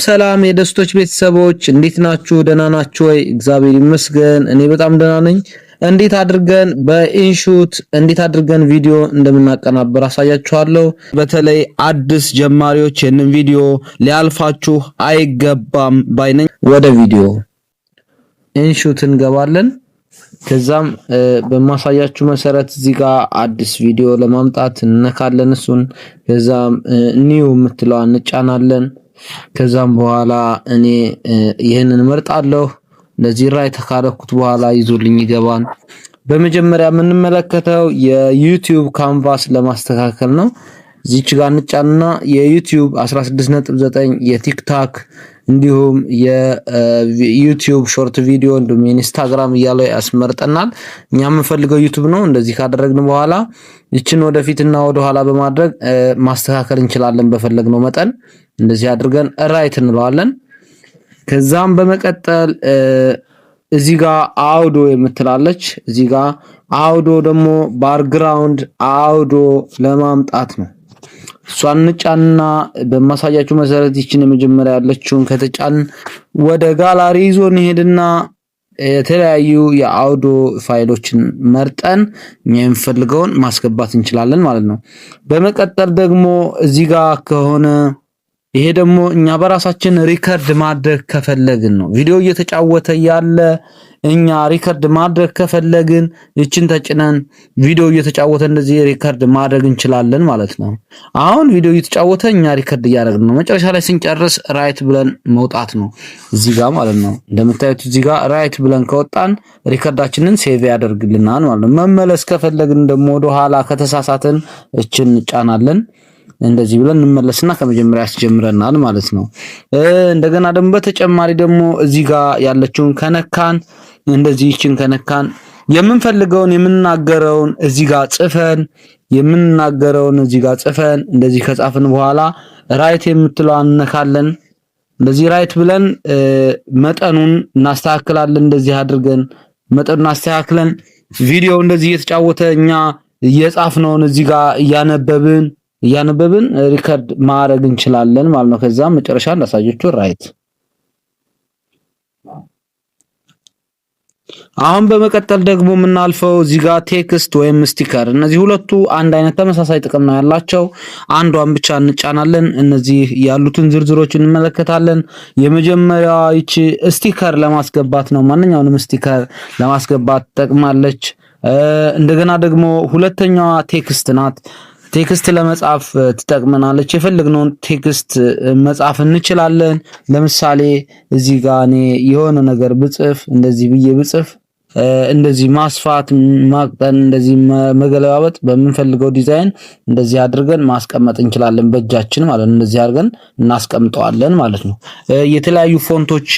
ሰላም የደስቶች ቤተሰቦች እንዴት ናችሁ? ደህና ናችሁ ወይ? እግዚአብሔር ይመስገን እኔ በጣም ደህና ነኝ። እንዴት አድርገን ቪዲዮ እንደምናቀናበር አሳያችኋለሁ። በተለይ አዲስ ጀማሪዎች ይህንን ቪዲዮ ሊያልፋችሁ አይገባም ባይነኝ። ወደ ቪዲዮ ኢንሹት እንገባለን። ከዛም በማሳያችሁ መሰረት እዚህ ጋር አዲስ ቪዲዮ ለማምጣት እንነካለን። እሱን ከዛም ኒው የምትለዋን እንጫናለን። ከዛም በኋላ እኔ ይሄንን መርጣለሁ። ለዚህ ራይት ካረኩት በኋላ ይዞልኝ ይገባል። በመጀመሪያ የምንመለከተው የዩቲዩብ ካንቫስ ለማስተካከል ነው። እዚች ጋር እንጫንና የዩቲዩብ 16.9 የቲክታክ እንዲሁም የዩቲዩብ ሾርት ቪዲዮ እንዲሁም ኢንስታግራም እያለ ያስመርጠናል። እኛ የምንፈልገው ዩቲዩብ ነው። እንደዚህ ካደረግን በኋላ ይችን ወደፊትና ወደ ኋላ በማድረግ ማስተካከል እንችላለን በፈለግነው መጠን። እንደዚህ አድርገን ራይት እንለዋለን። ከዛም በመቀጠል እዚህ ጋር አውዶ የምትላለች እዚህ ጋር አውዶ ደግሞ ባክግራውንድ አውዶ ለማምጣት ነው። እሷን እንጫንና በማሳያችሁ መሰረት ይችን የመጀመሪያ ያለችውን ከተጫን ወደ ጋላሪ ይዞ እንሄድና የተለያዩ የአውዶ ፋይሎችን መርጠን የምንፈልገውን ማስገባት እንችላለን ማለት ነው። በመቀጠል ደግሞ እዚህ ጋር ከሆነ ይሄ ደግሞ እኛ በራሳችን ሪከርድ ማድረግ ከፈለግን ነው። ቪዲዮ እየተጫወተ ያለ እኛ ሪከርድ ማድረግ ከፈለግን እችን ተጭነን ቪዲዮ እየተጫወተ እንደዚህ ሪከርድ ማድረግ እንችላለን ማለት ነው። አሁን ቪዲዮ እየተጫወተ እኛ ሪከርድ እያደረግን ነው። መጨረሻ ላይ ስንጨርስ ራይት ብለን መውጣት ነው እዚህ ጋር ማለት ነው። እንደምታዩት እዚህ ጋር ራይት ብለን ከወጣን ሪከርዳችንን ሴቭ ያደርግልናል ማለት ነው። መመለስ ከፈለግን ደግሞ ወደ ኋላ ከተሳሳተን እችን እንጫናለን። እንደዚህ ብለን እንመለስና ከመጀመሪያ ያስጀምረናል ማለት ነው። እንደገና ደግሞ በተጨማሪ ደግሞ እዚህ ጋር ያለችውን ከነካን እንደዚህ ይችን ከነካን የምንፈልገውን የምንናገረውን እዚህ ጋር ጽፈን እንደዚህ ከጻፍን በኋላ ራይት የምትለዋን እንነካለን። እንደዚህ ራይት ብለን መጠኑን እናስተካክላለን። እንደዚህ አድርገን መጠኑን አስተካክለን ቪዲዮ እንደዚህ እየተጫወተ እኛ እየጻፍነውን እዚህ ጋር እያነበብን ሪከርድ ማድረግ እንችላለን ማለት ነው። ከዛ መጨረሻ እንዳሳየችሁ ራይት። አሁን በመቀጠል ደግሞ የምናልፈው እዚህ ጋር ቴክስት ወይም ስቲከር፣ እነዚህ ሁለቱ አንድ አይነት ተመሳሳይ ጥቅም ነው ያላቸው። አንዷን ብቻ እንጫናለን። እነዚህ ያሉትን ዝርዝሮች እንመለከታለን። የመጀመሪያዋ ይቺ ስቲከር ለማስገባት ነው። ማንኛውንም ስቲከር ለማስገባት ትጠቅማለች። እንደገና ደግሞ ሁለተኛዋ ቴክስት ናት። ቴክስት ለመጻፍ ትጠቅመናለች። የፈለግነውን ቴክስት መጻፍ እንችላለን። ለምሳሌ እዚህ ጋር እኔ የሆነ ነገር ብጽፍ እንደዚህ ብዬ ብጽፍ እንደዚህ ማስፋት ማቅጠን እንደዚህ መገለባበጥ በምንፈልገው ዲዛይን እንደዚህ አድርገን ማስቀመጥ እንችላለን በእጃችን ማለት ነው። እንደዚህ አድርገን እናስቀምጠዋለን ማለት ነው። የተለያዩ ፎንቶች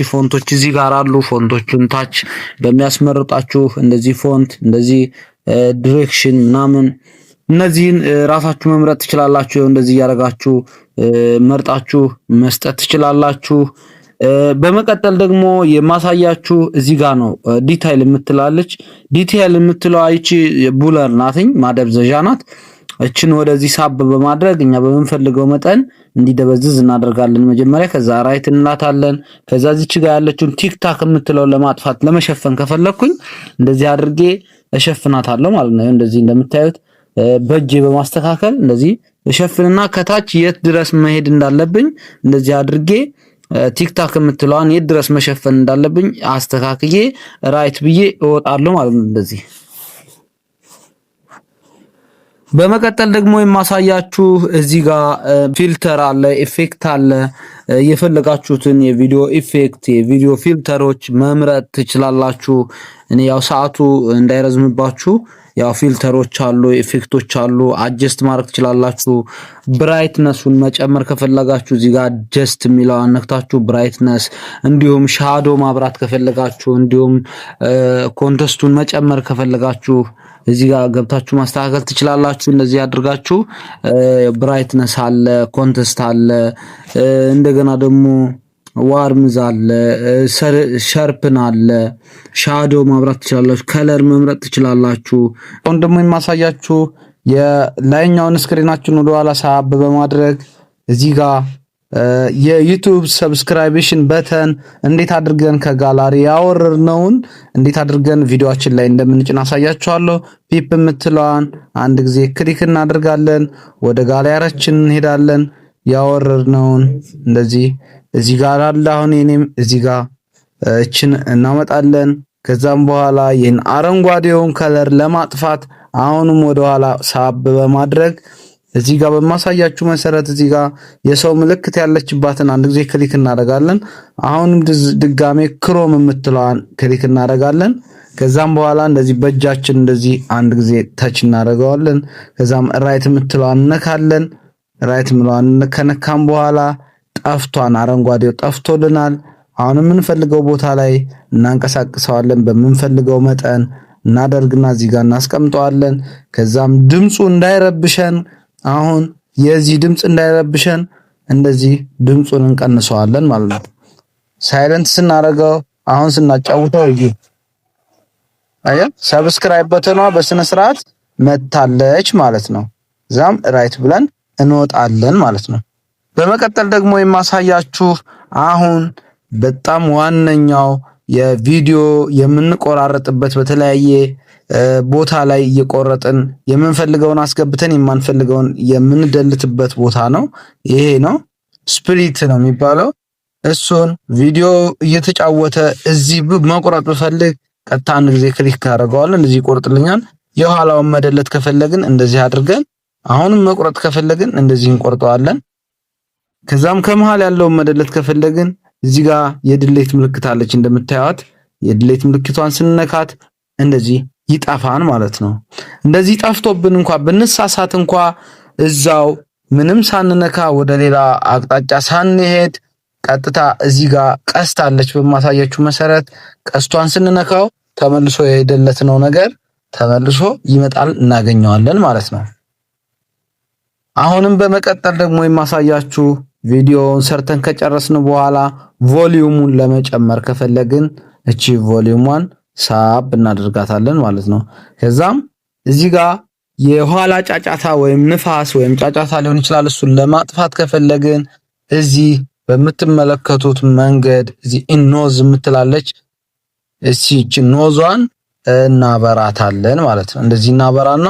እዚህ ጋር አሉ። ፎንቶቹን ታች በሚያስመርጣችሁ እንደዚህ ፎንት እንደዚህ ዲሬክሽን ምናምን እነዚህን ራሳችሁ መምረጥ ትችላላችሁ። እንደዚህ ያረጋችሁ መርጣችሁ መስጠት ትችላላችሁ። በመቀጠል ደግሞ የማሳያችሁ እዚህ ጋር ነው። ዲቴይል የምትላለች ዲቴይል የምትለው አይቺ ቡለር ናትኝ ማደብዘዣ ናት። እችን ወደዚህ ሳብ በማድረግ እኛ በመንፈልገው መጠን እንዲደበዝዝ እናደርጋለን መጀመሪያ። ከዛ ራይት እንላታለን። ከዛ እዚች ጋር ያለችውን ቲክታክ የምትለው ለማጥፋት ለመሸፈን ከፈለኩኝ እንደዚህ አድርጌ እሸፍናታለሁ ማለት ነው። እንደዚህ እንደምታዩት በእጄ በማስተካከል እንደዚህ እሸፍንና ከታች የት ድረስ መሄድ እንዳለብኝ እንደዚህ አድርጌ ቲክታክ የምትለዋን የት ድረስ መሸፈን እንዳለብኝ አስተካክዬ ራይት ብዬ እወጣለሁ ማለት ነው እንደዚህ። በመቀጠል ደግሞ የማሳያችሁ እዚህ ጋር ፊልተር አለ፣ ኢፌክት አለ። የፈለጋችሁትን የቪዲዮ ኢፌክት የቪዲዮ ፊልተሮች መምረጥ ትችላላችሁ። እኔ ያው ሰዓቱ እንዳይረዝምባችሁ ያው ፊልተሮች አሉ፣ ኢፌክቶች አሉ። አጀስት ማድረግ ትችላላችሁ። ብራይትነሱን መጨመር ከፈለጋችሁ እዚህ ጋር አጀስት የሚለው አነክታችሁ ብራይትነስ፣ እንዲሁም ሻዶ ማብራት ከፈለጋችሁ፣ እንዲሁም ኮንትራስቱን መጨመር ከፈለጋችሁ እዚህ ጋር ገብታችሁ ማስተካከል ትችላላችሁ። እንደዚህ አድርጋችሁ ብራይትነስ አለ፣ ኮንትራስት አለ፣ እንደገና ደግሞ ዋርምዝ አለ፣ ሻርፕን አለ፣ ሻዶ ማብራት ትችላላችሁ፣ ከለር መምረጥ ትችላላችሁ። አሁን ደግሞ የማሳያችሁ የላይኛውን ስክሪናችሁን ወደ ኋላ ሳብ በማድረግ እዚህ ጋር የዩቲዩብ ሰብስክራይቤሽን በተን እንዴት አድርገን ከጋላሪ ያወረድነውን እንዴት አድርገን ቪዲዮአችን ላይ እንደምንጭን አሳያችኋለሁ። ፒፕ የምትለዋን አንድ ጊዜ ክሊክ እናደርጋለን። ወደ ጋላሪያችን እንሄዳለን። ያወረድነውን እንደዚህ እዚህ ጋር አለ። አሁን የኔም እዚህ ጋር እችን እናመጣለን። ከዛም በኋላ ይህን አረንጓዴውን ከለር ለማጥፋት አሁንም ወደ ኋላ ሳብ በማድረግ እዚህ ጋር በማሳያችሁ መሰረት እዚህ ጋር የሰው ምልክት ያለችባትን አንድ ጊዜ ክሊክ እናደርጋለን። አሁንም ድጋሜ ክሮም የምትለዋን ክሊክ እናደርጋለን። ከዛም በኋላ እንደዚህ በእጃችን እንደዚህ አንድ ጊዜ ተች እናደርገዋለን። ከዛም ራይት የምትለዋን ነካለን። ራይት የምትለዋን ከነካም በኋላ ጠፍቷን አረንጓዴው ጠፍቶልናል። አሁን የምንፈልገው ቦታ ላይ እናንቀሳቅሰዋለን። በምንፈልገው መጠን እናደርግና እዚህ ጋር እናስቀምጠዋለን። ከዛም ድምፁ እንዳይረብሸን አሁን የዚህ ድምጽ እንዳይረብሸን እንደዚህ ድምጹን እንቀንሰዋለን ማለት ነው። ሳይለንት ስናደርገው አሁን ስናጫውተው ሰብስክራይብ በተኗ በስነ ስርዓት መታለች ማለት ነው። ዛም ራይት ብለን እንወጣለን ማለት ነው። በመቀጠል ደግሞ የማሳያችሁ አሁን በጣም ዋነኛው የቪዲዮ የምንቆራረጥበት በተለያየ ቦታ ላይ እየቆረጥን የምንፈልገውን አስገብተን የማንፈልገውን የምንደልትበት ቦታ ነው። ይሄ ነው ስፕሊት ነው የሚባለው። እሱን ቪዲዮ እየተጫወተ እዚህ መቁረጥ ብፈልግ ቀጥታ አንድ ጊዜ ክሊክ አደርገዋለን። እንደዚህ ይቆርጥልኛል። የኋላውን መደለት ከፈለግን እንደዚህ አድርገን አሁንም መቁረጥ ከፈለግን እንደዚህ እንቆርጠዋለን። ከዛም ከመሃል ያለውን መደለት ከፈለግን እዚህ ጋር የድሌት ምልክት አለች እንደምታዩት። የድሌት ምልክቷን ስንነካት እንደዚህ ይጠፋን ማለት ነው። እንደዚህ ጠፍቶብን እንኳን ብንሳሳት እንኳን እዛው ምንም ሳንነካ ወደ ሌላ አቅጣጫ ሳንሄድ ቀጥታ እዚህ ጋር ቀስት አለች በማሳያችሁ መሰረት ቀስቷን ስንነካው ተመልሶ የደለትነው ነገር ተመልሶ ይመጣል እናገኘዋለን ማለት ነው። አሁንም በመቀጠል ደግሞ የማሳያችሁ ቪዲዮውን ሰርተን ከጨረስን በኋላ ቮሊዩሙን ለመጨመር ከፈለግን እቺ ቮሊዩሟን ሳብ እናደርጋታለን ማለት ነው። ከዛም እዚህ ጋር የኋላ ጫጫታ ወይም ንፋስ ወይም ጫጫታ ሊሆን ይችላል። እሱን ለማጥፋት ከፈለግን እዚህ በምትመለከቱት መንገድ እዚህ ኢኖዝ የምትላለች እቺ ኖዟን እናበራታለን ማለት ነው። እንደዚህ እናበራና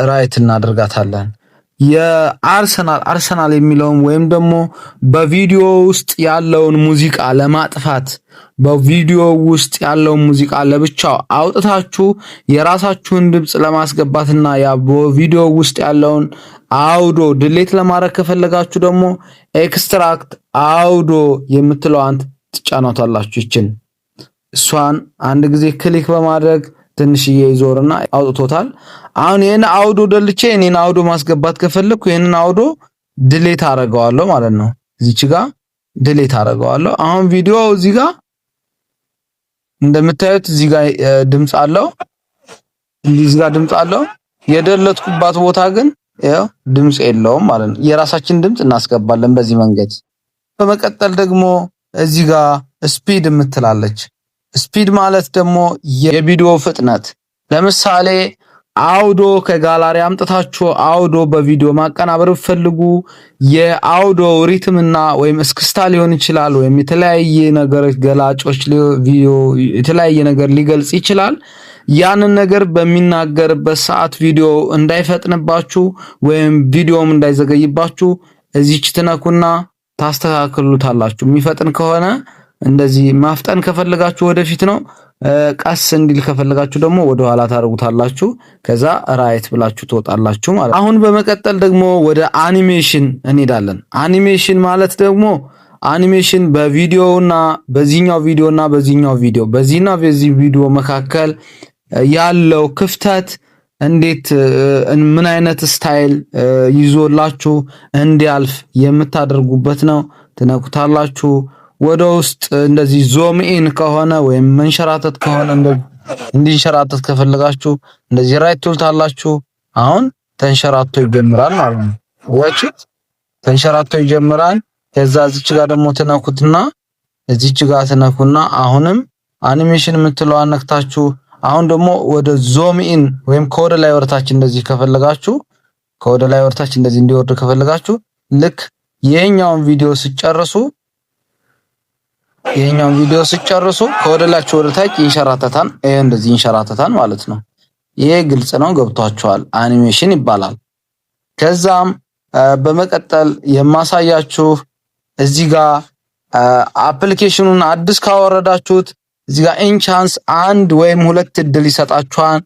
ራይት እናደርጋታለን። የአርሰናል የሚለውን ወይም ደግሞ በቪዲዮ ውስጥ ያለውን ሙዚቃ ለማጥፋት በቪዲዮ ውስጥ ያለውን ሙዚቃ ለብቻው አውጥታችሁ የራሳችሁን ድምጽ ለማስገባትና ያ በቪዲዮ ውስጥ ያለውን አውዶ ድሌት ለማድረግ ከፈለጋችሁ ደግሞ ኤክስትራክት አውዶ የምትለዋን ትጫናታላችሁ። ይችን እሷን አንድ ጊዜ ክሊክ በማድረግ ትንሽዬ ይዞርና አውጥቶታል። አሁን ይሄን አውዶ ደልቼ እኔን አውዶ ማስገባት ከፈለኩ ይሄንን አውዶ ድሌት አደርገዋለሁ ማለት ነው። እዚች ጋር ድሌት አደርገዋለሁ። አሁን ቪዲዮ እዚህ ጋር እንደምታዩት እዚህ ጋር ድምጽ አለው። እዚህ ጋር ድምጽ አለው። የደለትኩባት ቦታ ግን ያው ድምጽ የለውም ማለት ነው። የራሳችን ድምጽ እናስገባለን በዚህ መንገድ። በመቀጠል ደግሞ እዚህ ጋር ስፒድ የምትላለች ስፒድ ማለት ደግሞ የቪዲዮ ፍጥነት። ለምሳሌ አውዶ ከጋላሪ አምጥታችሁ አውዶ በቪዲዮ ማቀናበር ፈልጉ የአውዶ ሪትምና ወይም እስክስታ ሊሆን ይችላል ወይም የተለያየ ነገሮች ገላጮች ቪዲዮ የተለያየ ነገር ሊገልጽ ይችላል። ያንን ነገር በሚናገርበት ሰዓት ቪዲዮ እንዳይፈጥንባችሁ ወይም ቪዲዮም እንዳይዘገይባችሁ እዚች ትነኩና ታስተካክሉታላችሁ። የሚፈጥን ከሆነ እንደዚህ ማፍጠን ከፈለጋችሁ ወደፊት ነው። ቀስ እንዲል ከፈለጋችሁ ደግሞ ወደ ኋላ ታደርጉታላችሁ። ከዛ ራይት ብላችሁ ትወጣላችሁ ማለት። አሁን በመቀጠል ደግሞ ወደ አኒሜሽን እንሄዳለን። አኒሜሽን ማለት ደግሞ አኒሜሽን በቪዲዮና በዚህኛው ቪዲዮና በዚህኛው ቪዲዮ በዚህና በዚህ ቪዲዮ መካከል ያለው ክፍተት እንዴት ምን አይነት ስታይል ይዞላችሁ እንዲያልፍ የምታደርጉበት ነው። ትነኩታላችሁ። ወደ ውስጥ እንደዚህ ዞም ኢን ከሆነ ወይም መንሸራተት ከሆነ እንዲንሸራተት ከፈለጋችሁ እንደዚህ ራይት ትሉታላችሁ። አሁን ተንሸራቶ ይጀምራል ማለት ነው። ወጭት ተንሸራቶ ይጀምራል። ከዛ እዚች ጋር ደግሞ ትነኩትና እዚች ጋር ትነኩና አሁንም አኒሜሽን የምትለዋን ነክታችሁ አሁን ደግሞ ወደ ዞም ኢን ወይም ከወደ ላይ ወርታች እንደዚህ ከፈለጋችሁ ከወደ ላይ ወርታች እንደዚህ እንዲወርድ ከፈለጋችሁ ልክ ይሄኛውን ቪዲዮ ሲጨርሱ ከወደላችሁ ወደ ታች ይንሸራተታል። ይሄ እንደዚህ ይንሸራተታል ማለት ነው። ይሄ ግልጽ ነው፣ ገብቷችኋል? አኒሜሽን ይባላል። ከዛም በመቀጠል የማሳያችሁ እዚህ ጋር አፕሊኬሽኑን አዲስ ካወረዳችሁት እዚህ ጋር ኢንቻንስ 1 ወይም 2 እድል ይሰጣችኋል።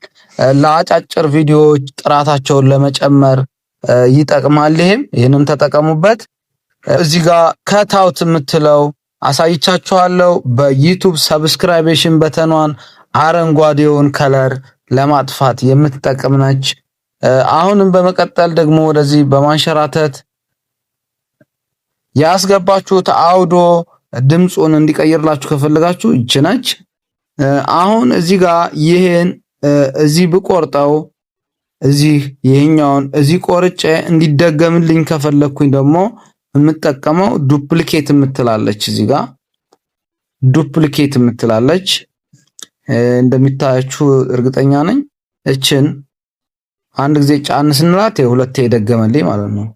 ለአጫጭር ቪዲዮዎች ጥራታቸውን ለመጨመር ይጠቅማል። ይሄንን ተጠቀሙበት። እዚህ ጋር ከታውት የምትለው አሳይቻችኋለሁ። በዩቲዩብ ሰብስክራይቤሽን በተኗን አረንጓዴውን ከለር ለማጥፋት የምትጠቅም ነች። አሁንም በመቀጠል ደግሞ ወደዚህ በማንሸራተት ያስገባችሁት አውዶ ድምጹን እንዲቀይርላችሁ ከፈለጋችሁ ይቺ ነች። አሁን እዚህ ጋር ይሄን እዚህ ብቆርጠው ይሄኛውን እዚህ ቆርጬ እንዲደገምልኝ ከፈለኩኝ ደግሞ የምጠቀመው ዱፕሊኬት የምትላለች እዚህ ጋር ዱፕሊኬት የምትላለች እንደሚታያችሁ እርግጠኛ ነኝ። እችን አንድ ጊዜ ጫን ስንላት ሁለቴ ይደገመልኝ ማለት ነው።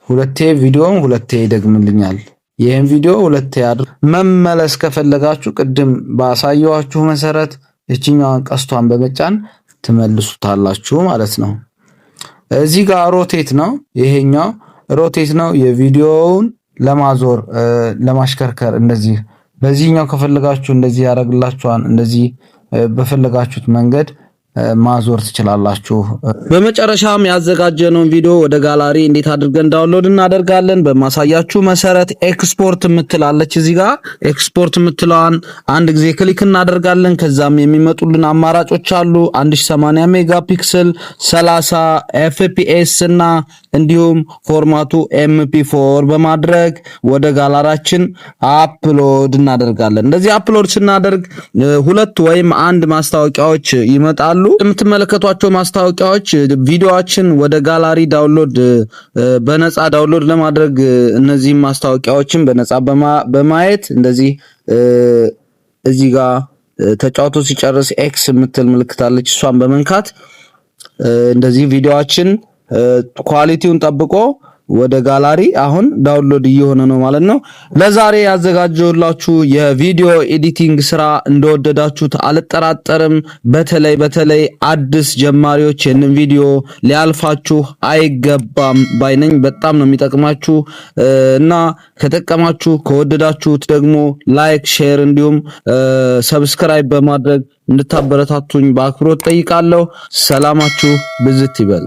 ሁለቴ ቪዲዮውን ሁለቴ ይደግምልኛል። ይሄን ቪዲዮ ሁለቴ መመለስ ከፈለጋችሁ ቅድም ባሳየዋችሁ መሰረት እቺኛዋን ቀስቷን በመጫን ትመልሱታላችሁ ማለት ነው። እዚህ ጋር ሮቴት ነው፣ ይሄኛው ሮቴት ነው። የቪዲዮውን ለማዞር ለማሽከርከር እንደዚህ በዚህኛው ከፈለጋችሁ እንደዚህ ያደርግላችኋል። እንደዚህ በፈለጋችሁት መንገድ ማዞር ትችላላችሁ። በመጨረሻም ያዘጋጀነውን ቪዲዮ ወደ ጋላሪ እንዴት አድርገን ዳውንሎድ እናደርጋለን በማሳያችሁ መሰረት ኤክስፖርት የምትላለች እዚህ ጋር ኤክስፖርት የምትለዋን አንድ ጊዜ ክሊክ እናደርጋለን። ከዛም የሚመጡልን አማራጮች አሉ 1080 ሜጋፒክሰል 30 ኤፍፒኤስ እና እንዲሁም ፎርማቱ MP4 በማድረግ ወደ ጋላሪያችን አፕሎድ እናደርጋለን። እንደዚህ አፕሎድ ስናደርግ 2 ወይም 1 ማስታወቂያዎች ይመጣሉ። የምትመለከቷቸው ማስታወቂያዎች ቪዲዮአችን ወደ ጋላሪ ዳውንሎድ በነፃ ዳውንሎድ ለማድረግ እነዚህ ማስታወቂያዎችን በነፃ በማየት እንደዚህ እዚህ ጋር ተጫውቶ ሲጨርስ ኤክስ የምትል ምልክት አለች። እሷን በመንካት እንደዚህ ቪዲዮአችን ኳሊቲውን ጠብቆ ወደ ጋላሪ አሁን ዳውንሎድ እየሆነ ነው ማለት ነው። ለዛሬ ያዘጋጀሁላችሁ የቪዲዮ ኤዲቲንግ ስራ እንደወደዳችሁት አልጠራጠርም። በተለይ አዲስ ጀማሪዎች ይህንን ቪዲዮ ሊያልፋችሁ አይገባም ባይነኝ። በጣም ነው የሚጠቅማችሁ እና ከጠቀማችሁ ከወደዳችሁት ደግሞ ላይክ፣ ሼር እንዲሁም ሰብስክራይብ በማድረግ እንድታበረታቱኝ በአክብሮት ጠይቃለሁ። ሰላማችሁ ብዝት ይበል።